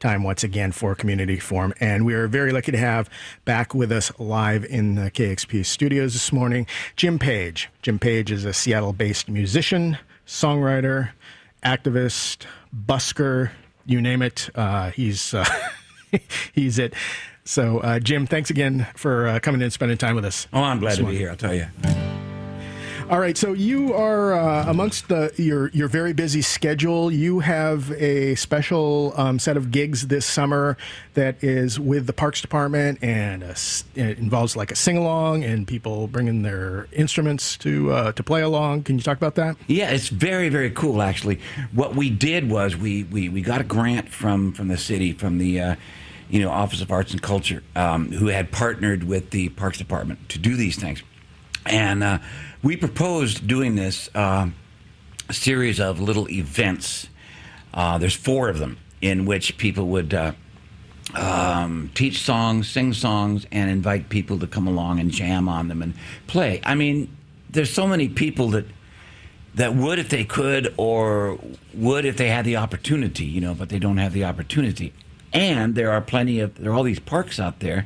time once again for Community Forum. And we are very lucky to have back with us live in the KEXP studios this morning, Jim Page. Jim Page is a Seattle-based musician, songwriter, activist, busker, you name it. He's he's it. So, Jim, thanks again for coming in and spending time with us. Oh, I'm glad to be here, I'll tell you. All right, so you are amongst your very busy schedule. You have a special set of gigs this summer that is with the Parks Department, and it involves like a sing-along and people bringing their instruments to play along. Can you talk about that? Yeah, it's very, very cool, actually. What we did was we got a grant from the city, from the Office of Arts and Culture, who had partnered with the Parks Department to do these things. And we proposed doing this series of little events. There's 4 of them in which people would teach songs, sing songs, and invite people to come along and jam on them and play. I mean, there's so many people that would if they could, or would if they had the opportunity, but they don't have the opportunity. And there are all these parks out there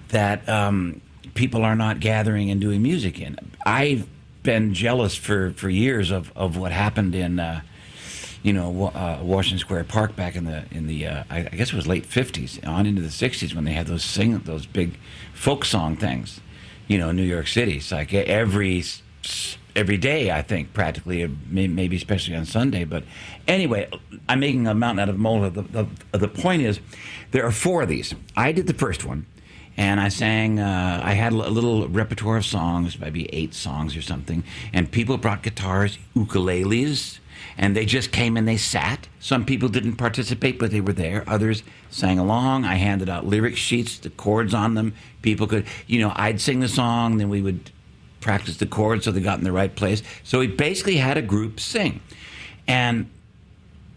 that people are not gathering and doing music in. I've been jealous for years of what happened in Washington Square Park back in the I guess it was late 50s on into the 60s, when they had those big folk song things, in New York City. It's like every day, I think, practically, maybe especially on Sunday. But anyway, I'm making a mountain out of a molehill. The point is, there are 4 of these. I did the first one, and I sang, I had a little repertoire of songs, maybe 8 songs or something, and people brought guitars, ukuleles, and they just came and they sat. Some people didn't participate, but they were there. Others sang along. I handed out lyric sheets, the chords on them. People could, I'd sing the song, then we would practice the chords so they got in the right place. So we basically had a group sing. And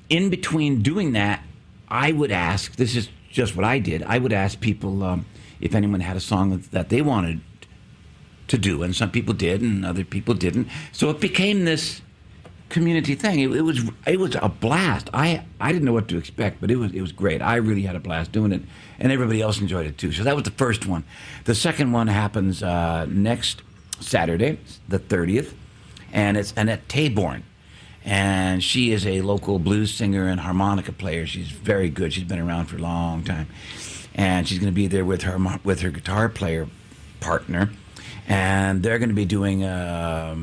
in between doing that, I would ask, this is just what I did, I would ask people if anyone had a song that they wanted to do, and some people did and other people didn't. So it became this community thing. It was a blast. I didn't know what to expect, but it was great. I really had a blast doing it, and everybody else enjoyed it too. So that was the first one. The second one happens next Saturday, the 30th, and it's Annette Taborn. And she is a local blues singer and harmonica player. She's very good. She's been around for a long time. And she's going to be there with her guitar player partner. And they're going to be doing, the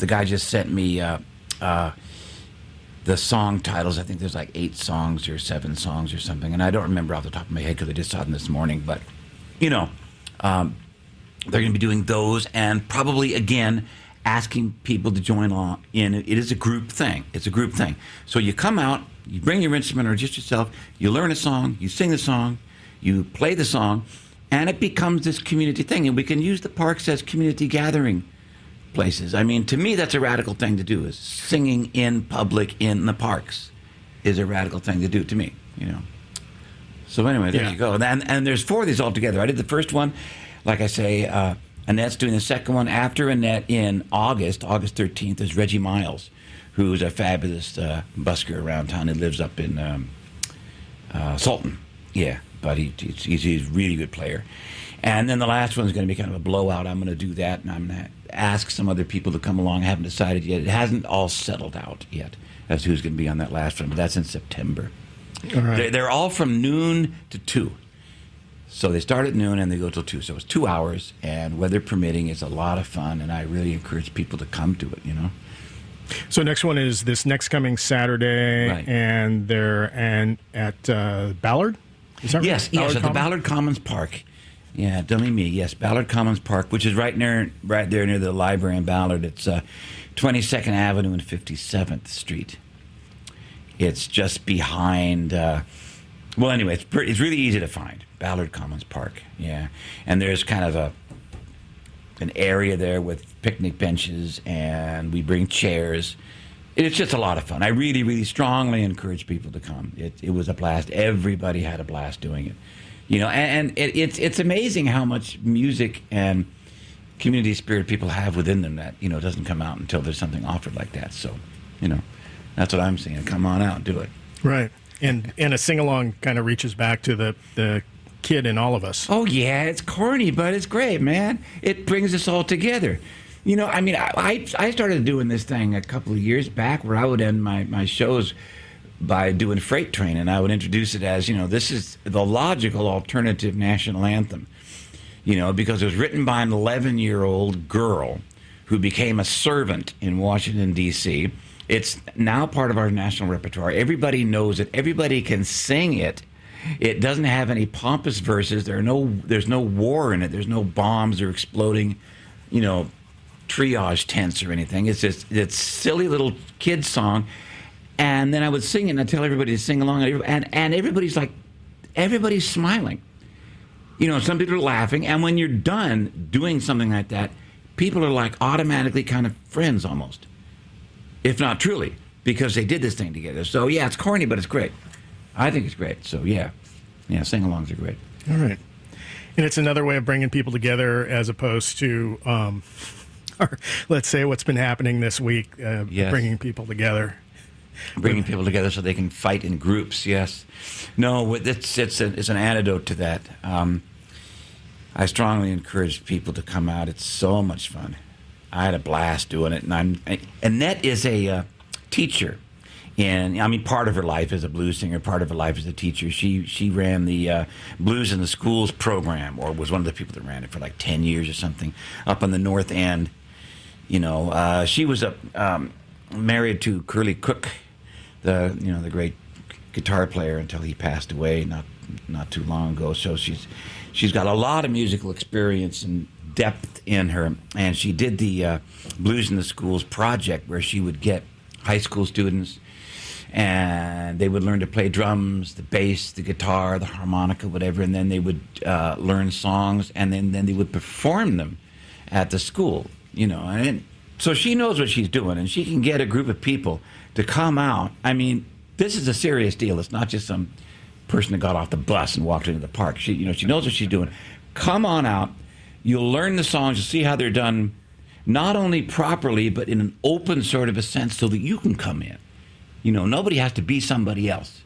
guy just sent me the song titles. I think there's like 8 songs or 7 songs or something. And I don't remember off the top of my head because I just saw them this morning. But, they're going to be doing those, and probably, again, asking people to join on in. It is a group thing. It's a group thing. So you come out, you bring your instrument or just yourself, you learn a song, you sing the song, you play the song, and it becomes this community thing. And we can use the parks as community gathering places. I mean, to me, that's a radical thing to do, is singing in public in the parks is a radical thing to do to me, So anyway, there you go. And there's 4 of these altogether. I did the first one. Like I say, Annette's doing the second one. After Annette, in August 13th, is Reggie Miles, who's a fabulous busker around town. He lives up in Sultan. Yeah, but he's a really good player. And then the last one's going to be kind of a blowout. I'm going to do that, and I'm going to ask some other people to come along. I haven't decided yet. It hasn't all settled out yet as to who's going to be on that last one, but that's in September. All right. They're all from noon to 2. So they start at noon and they go till 2. So it's 2 hours, and weather permitting, it's a lot of fun, and I really encourage people to come to it, So next one is this next coming Saturday, right. And they're at Ballard? Is that right? Yes, at the Ballard Commons Park. Yeah, dummy me. Yes, Ballard Commons Park, which is right there near the library in Ballard. It's 22nd Avenue and 57th Street. It's just behind. Anyway, it's really easy to find. Ballard Commons Park, yeah. And there's kind of an area there with picnic benches, and we bring chairs. It's just a lot of fun. I really, really strongly encourage people to come. It was a blast. Everybody had a blast doing it. And it's amazing how much music and community spirit people have within them that, doesn't come out until there's something offered like that. So, that's what I'm saying. Come on out and do it. Right. And a sing-along kind of reaches back to the kid in all of us. Oh, yeah, it's corny, but it's great, man. It brings us all together. You know, I mean, I started doing this thing a couple of years back where I would end my shows by doing Freight Train, and I would introduce it as, you know, this is the logical alternative national anthem, you know, because it was written by an 11-year-old girl who became a servant in Washington, D.C. It's now part of our national repertoire. Everybody knows it. Everybody can sing it. It doesn't have any pompous verses. There's no war in it. There's no bombs or exploding, you know, triage tents or anything. It's just it's silly little kid song. And then I would sing it, and I'd tell everybody to sing along, and everybody's smiling. You know, some people are laughing, and when you're done doing something like that, people are like automatically kind of friends almost, if not truly, because they did this thing together. So yeah, it's corny, but it's great. I think it's great. So yeah, sing-alongs are great. All right, and it's another way of bringing people together as opposed to, or let's say what's been happening this week, Yes. bringing people together. Bringing people together so they can fight in groups. Yes, no, it's an antidote to that. I strongly encourage people to come out. It's so much fun. I had a blast doing it, and Annette is a teacher, and I mean, part of her life is a blues singer, part of her life is a teacher. She ran the Blues in the Schools program, or was one of the people that ran it for like 10 years or something, up on the North End. You know, she was married to Curly Cook, the great guitar player, until he passed away not too long ago. So she's got a lot of musical experience and depth in her, and she did the Blues in the Schools project where she would get high school students and they would learn to play drums, the bass, the guitar, the harmonica, whatever, and then they would learn songs, and then they would perform them at the school, you know. And so she knows what she's doing, and she can get a group of people to come out. I mean, this is a serious deal. It's not just some person that got off the bus and walked into the park. She knows what she's doing. Come on out. You'll learn the songs. You'll see how they're done, not only properly, but in an open sort of a sense so that you can come in. You know, nobody has to be somebody else.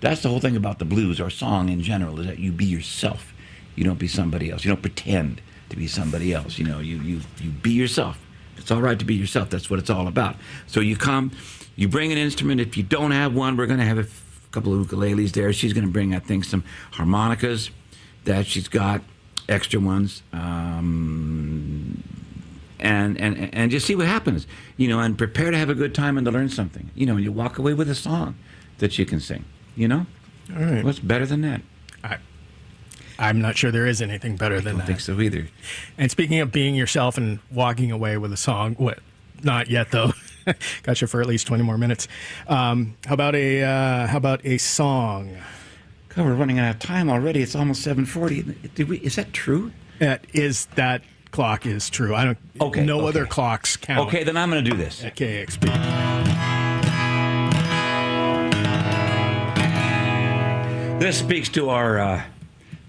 That's the whole thing about the blues or song in general, is that you be yourself. You don't be somebody else. You don't pretend to be somebody else. You know, you be yourself. It's all right to be yourself. That's what it's all about. So you come, you bring an instrument. If you don't have one, we're going to have a couple of ukuleles there. She's going to bring, I think, some harmonicas that she's got, extra ones, and just see what happens. You know, and prepare to have a good time and to learn something. You know, you walk away with a song that you can sing. You know, All right. what's better than that? I'm not sure there is anything better than I don't that. think so either. And speaking of being yourself and walking away with a song, not yet though. Got you for at least 20 more minutes. How about a song? God, we're running out of time already. It's almost 7:40. Is that true? That clock is true. I don't. Okay, No okay. other clocks count. Okay, then I'm going to do this. At KEXP. This speaks to our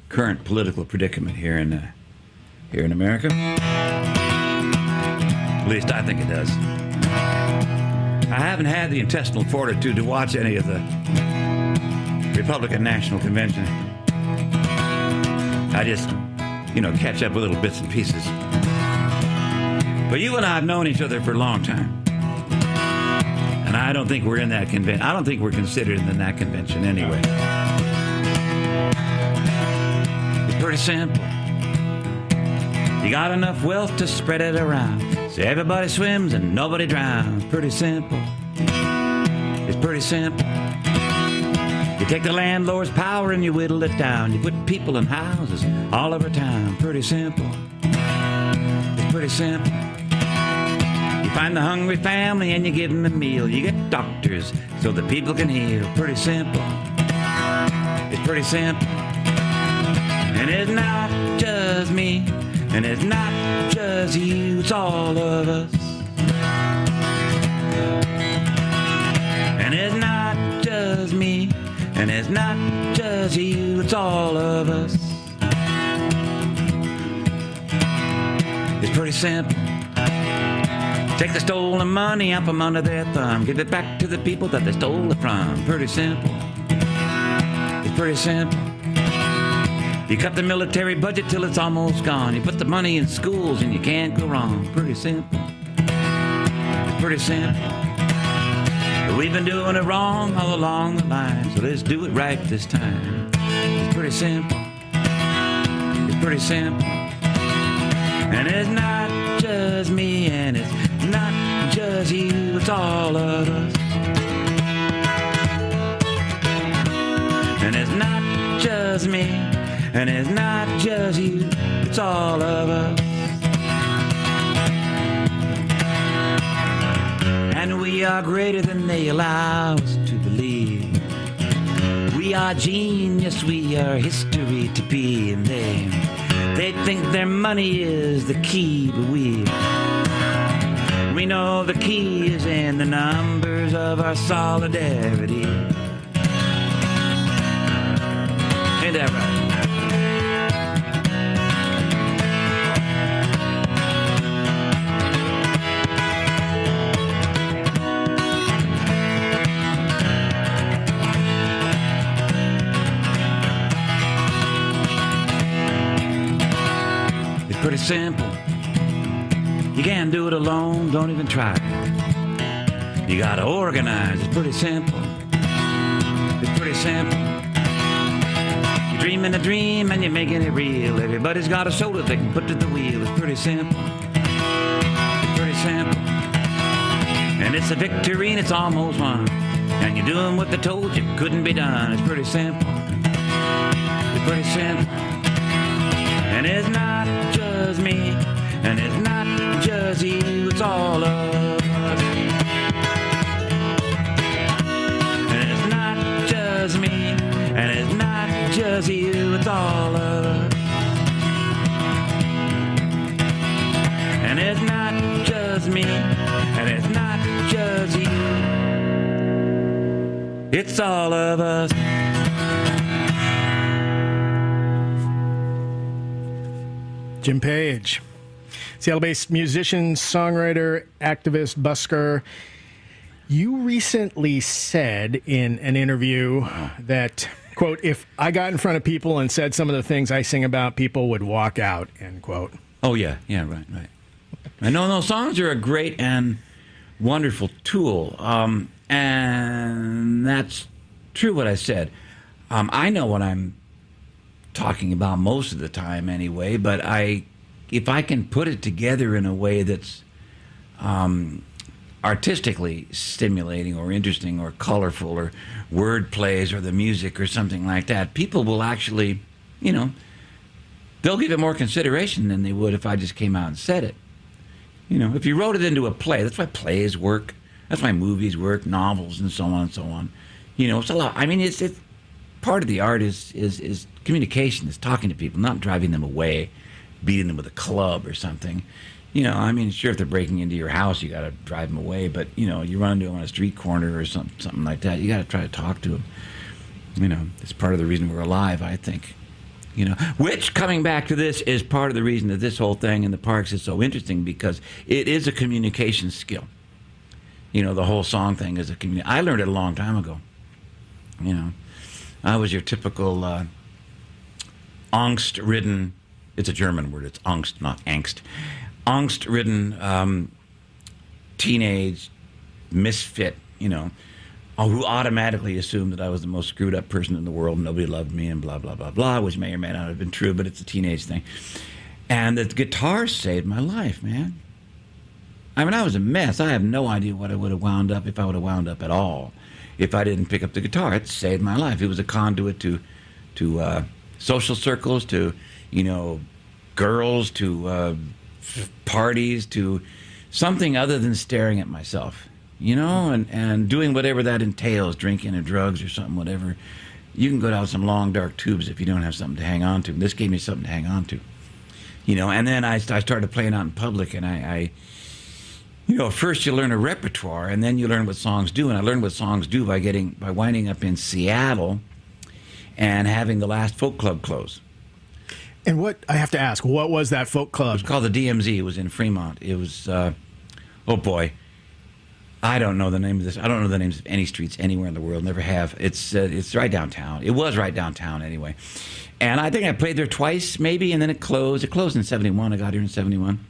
current political predicament here in America. At least I think it does. I haven't had the intestinal fortitude to watch any of the Republican National Convention. I just, catch up with little bits and pieces. But you and I have known each other for a long time. And I don't think we're in that convention. I don't think we're considered in that convention anyway. It's pretty simple. You got enough wealth to spread it around. So everybody swims and nobody drowns. Pretty simple. It's pretty simple. You take the landlord's power and you whittle it down. You put people in houses all over town. Pretty simple. It's pretty simple. You find the hungry family and you give them a meal. You get doctors so that people can heal. Pretty simple. It's pretty simple. And it's not just me. And it's not just you. It's all of us. And it's not just me. And it's not just you, it's all of us. It's pretty simple. Take the stolen money out from under their thumb. Give it back to the people that they stole it from. Pretty simple. pretty simple. You cut the military budget till it's almost gone. You put the money in schools and you can't go wrong. Pretty simple. It's pretty simple. But we've been doing it wrong all along the line, so let's do it right this time. It's pretty simple. It's pretty simple. And it's not just me, and it's not just you, it's all of us. And it's not just me, and it's not just you, it's all of us. And we are greater than they allow us to believe. We are genius, we are history to be, and they think their money is the key, but we know the key is in the numbers of our solidarity. Ain't that right? It's pretty simple. You can't do it alone, don't even try. You gotta organize, it's pretty simple. It's pretty simple. You're dreaming a dream and you're making it real. Everybody's got a shoulder they can put to the wheel. It's pretty simple. It's pretty simple. And it's a victory and it's almost won. And you're doing what they told you couldn't be done. It's pretty simple. It's pretty simple. And it's not just me, and it's not just you, it's all of us. And it's not just me, and it's not just you, it's all of us. And it's not just me, and it's not just you, it's all of us. Jim Page, Seattle-based musician, songwriter, activist, busker. You recently said in an interview that, quote, if I got in front of people and said some of the things I sing about, people would walk out, end quote. Oh, yeah, right. I know those songs are a great and wonderful tool, and that's true what I said. I know what I'm talking about most of the time anyway, but if I can put it together in a way that's artistically stimulating or interesting or colorful or word plays or the music or something like that, people will actually, they'll give it more consideration than they would if I just came out and said it. If you wrote it into a play, that's why plays work, that's why movies work, novels and so on and so on. It's a lot. I mean, it's part of the art is communication, is talking to people, not driving them away, beating them with a club or something. Sure, if they're breaking into your house, you got to drive them away, but, you run into them on a street corner or something like that, you got to try to talk to them. It's part of the reason we're alive, I think. Which, coming back to this, is part of the reason that this whole thing in the parks is so interesting, because it is a communication skill. The whole song thing is a communication. I learned it a long time ago. I was your typical angst-ridden, it's a German word, it's angst, not angst, angst-ridden teenage misfit, who automatically assumed that I was the most screwed up person in the world, nobody loved me, and blah, blah, blah, blah, which may or may not have been true, but it's a teenage thing. And the guitar saved my life, man. I was a mess. I have no idea what I would have wound up, if I would have wound up at all, if I didn't pick up the guitar. It saved my life. It was a conduit to social circles, to, girls, to parties, to something other than staring at myself, and doing whatever that entails, drinking or drugs or something, whatever. You can go down some long, dark tubes if you don't have something to hang on to. This gave me something to hang on to, and then I started playing out in public, and I first you learn a repertoire, and then you learn what songs do. And I learned what songs do by winding up in Seattle and having the last folk club close. And I have to ask, what was that folk club? It was called the DMZ. It was in Fremont. It was, oh boy. I don't know the name of this. I don't know the names of any streets anywhere in the world. Never have. It's right downtown. It was right downtown anyway. And I think I played there twice maybe, and then it closed. It closed in 71. I got here in 71.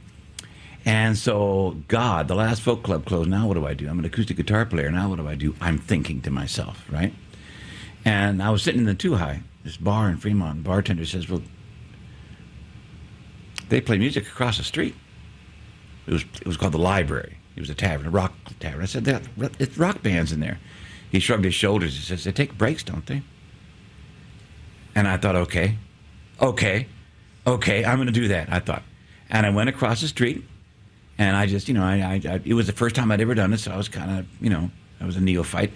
And so, God, the last folk club closed. Now what do I do? I'm an acoustic guitar player. Now what do I do? I'm thinking to myself, right? And I was sitting in the Too High, this bar in Fremont. The bartender says, well, they play music across the street. It was called the Library. It was a tavern, a rock tavern. I said, it's rock bands in there. He shrugged his shoulders. He says, they take breaks, don't they? And I thought, okay, I'm going to do that, I thought. And I went across the street, and I just, it was the first time I'd ever done it, so I was kind of, I was a neophyte.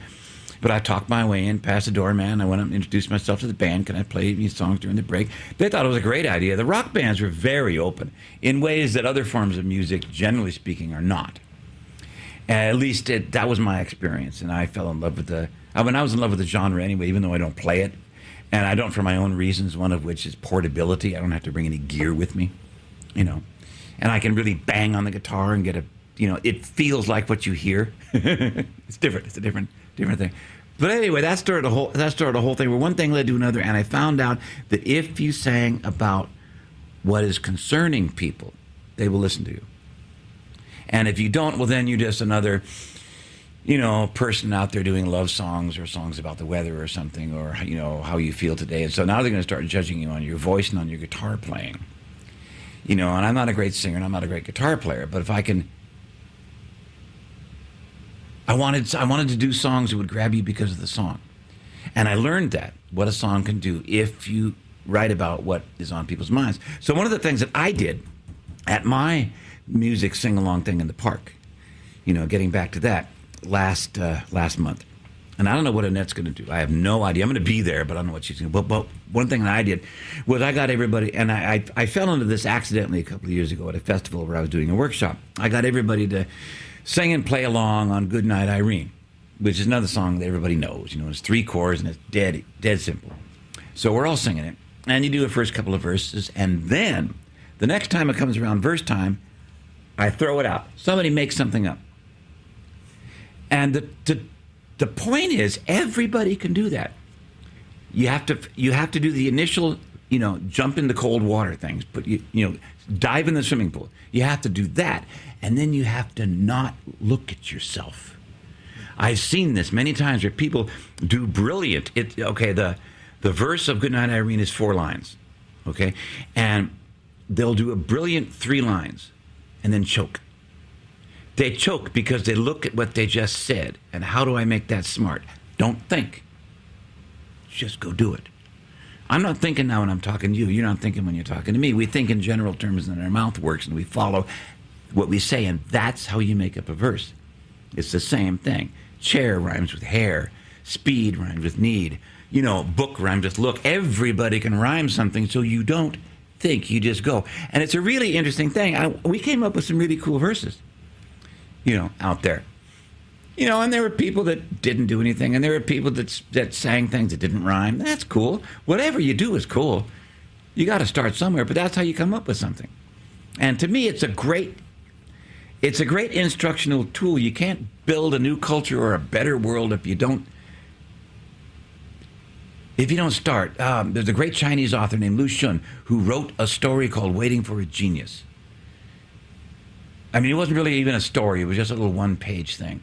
But I talked my way in, past the doorman. I went up and introduced myself to the band. Can I play these songs during the break? They thought it was a great idea. The rock bands were very open in ways that other forms of music, generally speaking, are not. At least that was my experience, and I fell in love with I was in love with the genre anyway, even though I don't play it. And I don't for my own reasons, one of which is portability. I don't have to bring any gear with me, And I can really bang on the guitar and get it feels like what you hear. It's different. It's a different thing. But anyway, that started a whole thing where one thing led to another, and I found out that if you sang about what is concerning people, they will listen to you. And if you don't, well, then you're just another, person out there doing love songs or songs about the weather or something, or, how you feel today. And so now they're going to start judging you on your voice and on your guitar playing. And I'm not a great singer and I'm not a great guitar player, but if I can, I wanted to do songs that would grab you because of the song. And I learned what a song can do if you write about what is on people's minds. So one of the things that I did at my music sing-along thing in the park, getting back to that, last month. And I don't know what Annette's going to do. I have no idea. I'm going to be there, but I don't know what she's going to do. But one thing that I did was I got everybody, and I fell into this accidentally a couple of years ago at a festival where I was doing a workshop. I got everybody to sing and play along on Goodnight Irene, which is another song that everybody knows. It's 3 chords, and it's dead simple. So we're all singing it, and you do the first couple of verses, and then the next time it comes around verse time, I throw it out. Somebody makes something up. And the point is, everybody can do that. You have to do the initial, jump in the cold water things, but dive in the swimming pool. You have to do that, and then you have to not look at yourself. I've seen this many times where people do brilliant. The verse of Goodnight Irene is 4 lines, okay, and they'll do a brilliant 3 lines, and then choke. They choke because they look at what they just said, and how do I make that smart? Don't think. Just go do it. I'm not thinking now when I'm talking to you. You're not thinking when you're talking to me. We think in general terms, and our mouth works, and we follow what we say, and that's how you make up a verse. It's the same thing. Chair rhymes with hair. Speed rhymes with need. Book rhymes with look. Everybody can rhyme something, so you don't think, you just go. And it's a really interesting thing. We came up with some really cool verses, out there. And there were people that didn't do anything, and there were people that sang things that didn't rhyme. That's cool. Whatever you do is cool. You got to start somewhere, but that's how you come up with something. And to me, it's a great instructional tool. You can't build a new culture or a better world if you don't start. There's a great Chinese author named Lu Xun who wrote a story called Waiting for a Genius. I mean, it wasn't really even a story. It was just a little 1-page thing.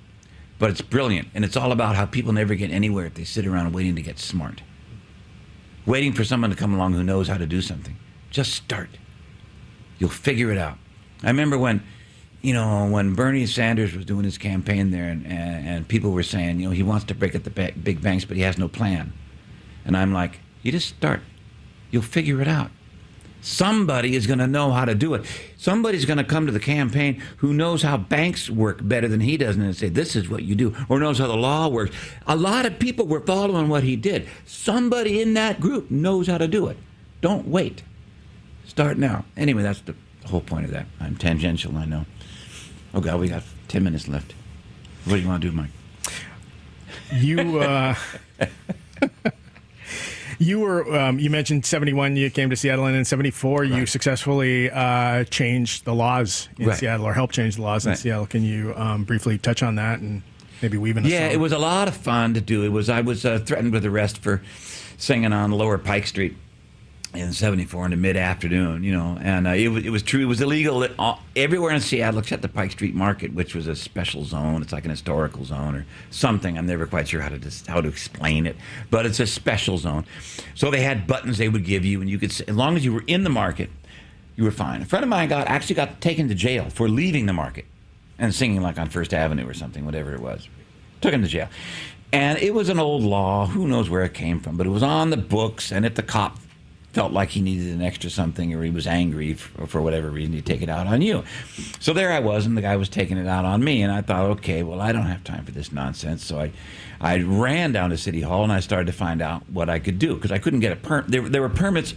But it's brilliant, and it's all about how people never get anywhere if they sit around waiting to get smart. Waiting for someone to come along who knows how to do something. Just start. You'll figure it out. I remember when Bernie Sanders was doing his campaign there, and people were saying, he wants to break up the big banks, but he has no plan. And I'm like, you just start. You'll figure it out. Somebody is going to know how to do it. Somebody's going to come to the campaign who knows how banks work better than he does and say, this is what you do, or knows how the law works. A lot of people were following what he did. Somebody in that group knows how to do it. Don't wait. Start now. Anyway, that's the whole point of that. I'm tangential, I know. Oh, God, we got 10 minutes left. What do you want to do, Mike? You were you mentioned 71 you came to Seattle, and in 74 you successfully changed the laws in Seattle, or helped change the laws in Seattle. Can you briefly touch on that and maybe weave in a song? It was a lot of fun to do. I was threatened with arrest for singing on Lower Pike Street in 74 in the mid-afternoon, and it was true. It was illegal everywhere in Seattle except the Pike Street Market, which was a special zone. It's like an historical zone or something. I'm never quite sure how to explain it, but it's a special zone. So they had buttons they would give you, and you could, as long as you were in the market, you were fine. A friend of mine actually got taken to jail for leaving the market and singing like on First Avenue or something, whatever it was. Took him to jail. And it was an old law. Who knows where it came from, but it was on the books, and if the cop felt like he needed an extra something, or he was angry for whatever reason, he'd take it out on you. So there I was, and the guy was taking it out on me, and I thought, okay, well, I don't have time for this nonsense. So I ran down to City Hall, and I started to find out what I could do, because I couldn't get a permit. There were permits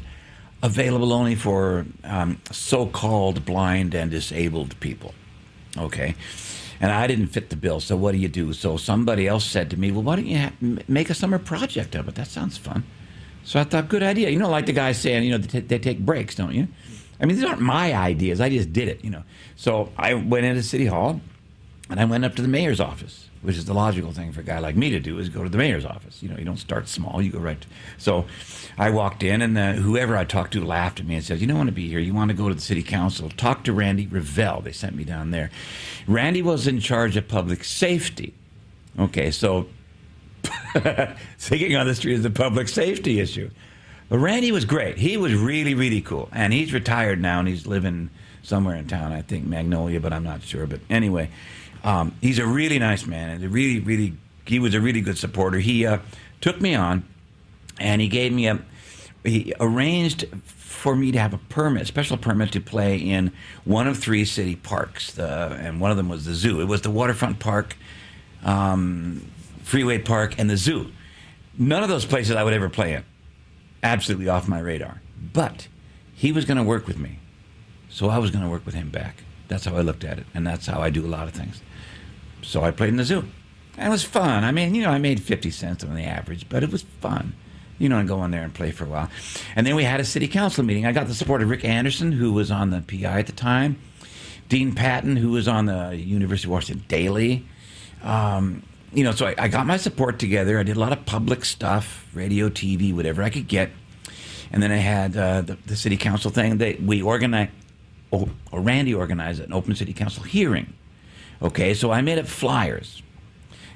available only for so-called blind and disabled people, okay? And I didn't fit the bill, so what do you do? So somebody else said to me, well, why don't you make a summer project of it? That sounds fun. So I thought, good idea. Like the guy saying, they take breaks, don't you? I mean, these aren't my ideas. I just did it, So I went into City Hall, and I went up to the mayor's office, which is the logical thing for a guy like me to do, is go to the mayor's office. You don't start small. You go right. So I walked in, and whoever I talked to laughed at me and said, you don't want to be here. You want to go to the city council. Talk to Randy Revelle. They sent me down there. Randy was in charge of public safety. Okay, so singing on the street is a public safety issue. But Randy was great. He was really, really cool. And he's retired now, and he's living somewhere in town, I think Magnolia, but I'm not sure. But anyway, he's a really nice man, and he was a really good supporter. He took me on, and he arranged for me to have a special permit to play in one of 3 city parks, and one of them was the zoo. It was the Waterfront Park, Freeway Park, and the zoo. None of those places I would ever play in. Absolutely off my radar. But he was going to work with me, so I was going to work with him back. That's how I looked at it, and that's how I do a lot of things. So I played in the zoo. And it was fun. I mean, I made 50 cents on the average, but it was fun, and go in there and play for a while. And then we had a city council meeting. I got the support of Rick Anderson, who was on the PI at the time, Dean Patton, who was on the University of Washington Daily. So I got my support together. I did a lot of public stuff, radio, TV, whatever I could get. And then I had the city council thing. Randy organized an open city council hearing. Okay, so I made up flyers.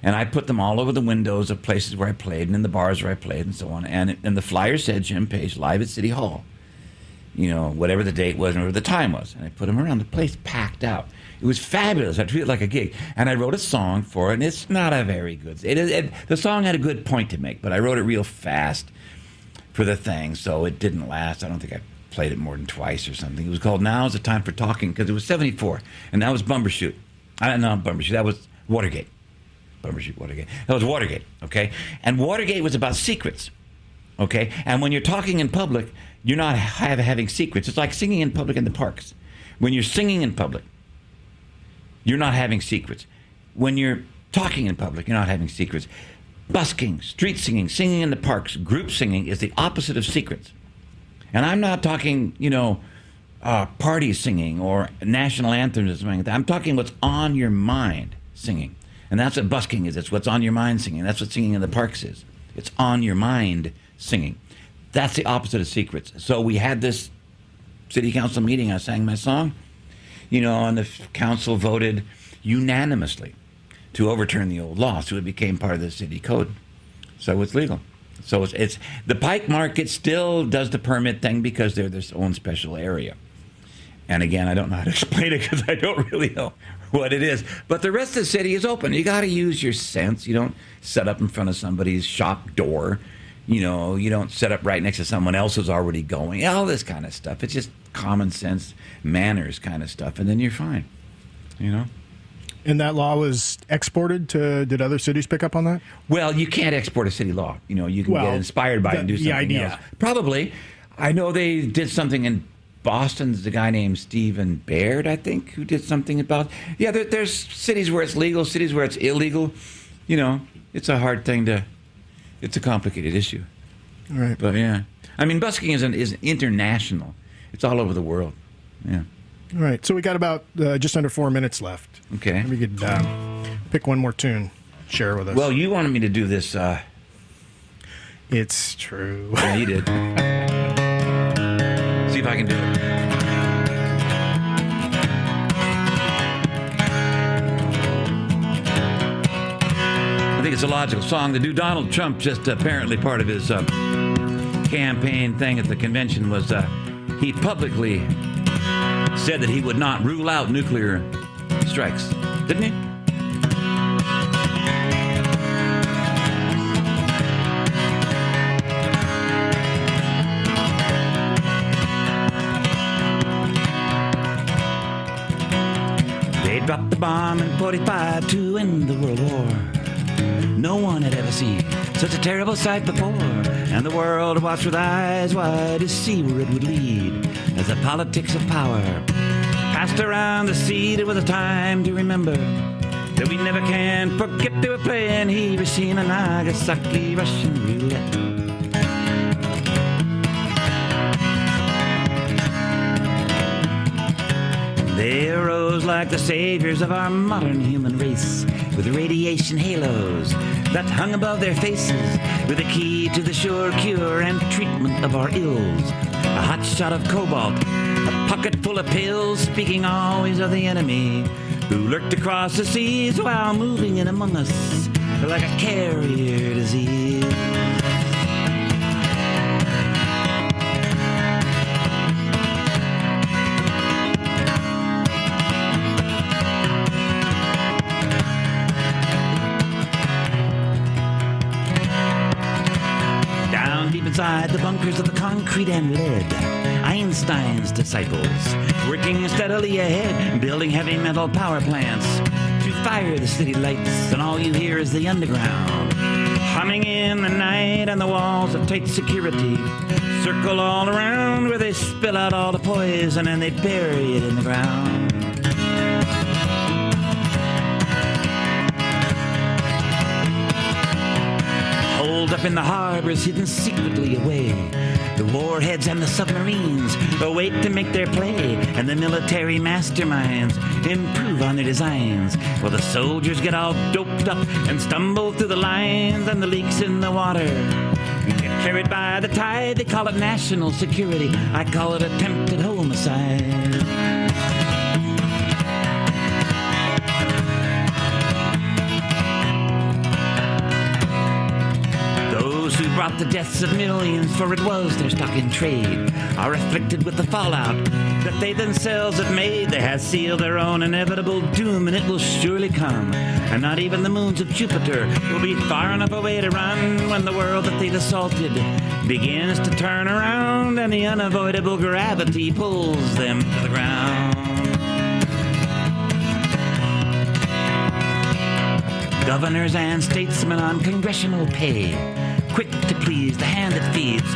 And I put them all over the windows of places where I played and in the bars where I played and so on. And the flyer said Jim Page live at City Hall. Whatever the date was and whatever the time was. And I put them around. The place packed out. It was fabulous. I treated it like a gig. And I wrote a song for it, and it's not a very good... the song had a good point to make, but I wrote it real fast for the thing, so it didn't last. I don't think I played it more than twice or something. It was called Now's the Time for Talking, because it was 74, and that was Bumbershoot. Bumbershoot. That was Watergate. Bumbershoot, Watergate. That was Watergate, okay? And Watergate was about secrets, okay? And when you're talking in public, you're not having secrets. It's like singing in public in the parks. When you're singing in public, you're not having secrets. When you're talking in public, you're not having secrets. Busking, street singing, singing in the parks, group singing is the opposite of secrets. And I'm not talking, party singing or national anthems or something like that. I'm talking what's on your mind singing. And that's what busking is. It's what's on your mind singing. That's what singing in the parks is. It's on your mind singing. That's the opposite of secrets. So we had this city council meeting. I sang my song, and the council voted unanimously to overturn the old law, so it became part of the city code. So it's legal. So it's the Pike Market still does the permit thing because they're their own special area. And again, I don't know how to explain it because I don't really know what it is. But the rest of the city is open. You got to use your sense. You don't set up in front of somebody's shop door. You don't set up right next to someone else who's already going. All this kind of stuff. It's just common sense, manners kind of stuff. And then you're fine, And that law was exported to, did other cities pick up on that? Well, you can't export a city law. You can get inspired by it and do something else. Probably. I know they did something in Boston. There's a guy named Stephen Baird, I think, who did something about... Yeah, there's cities where it's legal, cities where it's illegal. It's a hard thing to... It's a complicated issue. Right. But yeah, I mean, busking is international. It's all over the world. Yeah. All right. So we got about just under 4 minutes left. Okay. We could pick one more tune, share with us. Well, you wanted me to do this. It's true. Yeah, you did. See if I can do it. I think it's a logical song to do. Donald Trump, just apparently part of his campaign thing at the convention, was he publicly said that he would not rule out nuclear strikes, didn't he? They dropped the bomb in 45 to end the World War. No one had ever seen such a terrible sight before, and the world watched with eyes wide to see where it would lead as the politics of power passed around the seat. It was a time to remember that we never can forget they were playing Hiroshima, Nagasaki, Russian roulette. They arose like the saviors of our modern human race, with radiation halos that hung above their faces, with a key to the sure cure and treatment of our ills. A hot shot of cobalt, a pocket full of pills, speaking always of the enemy who lurked across the seas while moving in among us like a carrier disease. Inside the bunkers of the concrete and lead, Einstein's disciples, working steadily ahead, building heavy metal power plants to fire the city lights, and all you hear is the underground humming in the night, and the walls of tight security circle all around, where they spill out all the poison and they bury it in the ground. Up in the harbors, hidden secretly away, the warheads and the submarines await to make their play, and the military masterminds improve on their designs, while the soldiers get all doped up and stumble through the lines, and the leaks in the water get carried by the tide. They call it national security, I call it attempted homicide. Who brought the deaths of millions, for it was their stock in trade, are afflicted with the fallout that they themselves have made. They have sealed their own inevitable doom, and it will surely come. And not even the moons of Jupiter will be far enough away to run when the world that they've assaulted begins to turn around, and the unavoidable gravity pulls them to the ground. Governors and statesmen on congressional pay, quick to please the hand that feeds,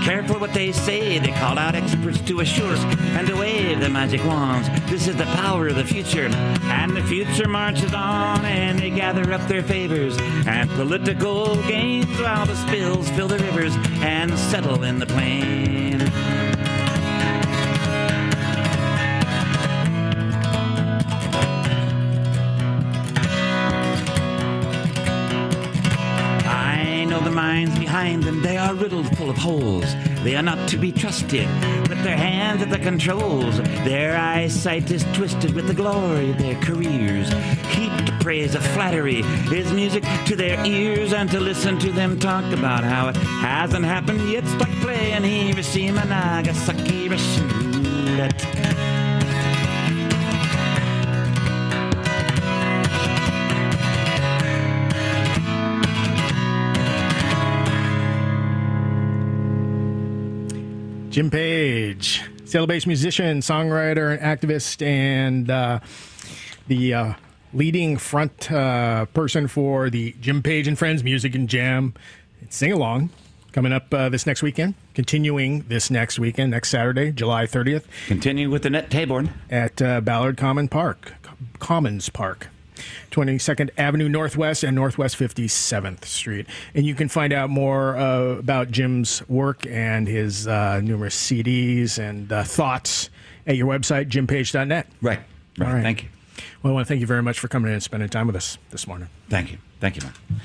careful what they say. They call out experts to assure us and to wave the magic wands. This is the power of the future, and the future marches on, and they gather up their favors and political gains, while the spills fill the rivers and settle in the plain. The minds behind them, they are riddled full of holes. They are not to be trusted with their hands at the controls. Their eyesight is twisted with the glory of their careers. Heaped praise of flattery is music to their ears, and to listen to them talk about how it hasn't happened yet's like playing Hiroshima, Nagasaki, Russian roulette. Jim Page, Seattle-based musician, songwriter, and activist, and the leading front person for the Jim Page and Friends Music and Jam Sing-Along coming up this next weekend, continuing this next weekend, next Saturday, July 30th. Continue with the net Taborn. At Ballard Commons Park. 22nd Avenue Northwest and Northwest 57th Street. And you can find out more about Jim's work and his numerous CDs and thoughts at your website, jimpage.net. Right. All right. Thank you. Well, I want to thank you very much for coming in and spending time with us this morning. Thank you, man.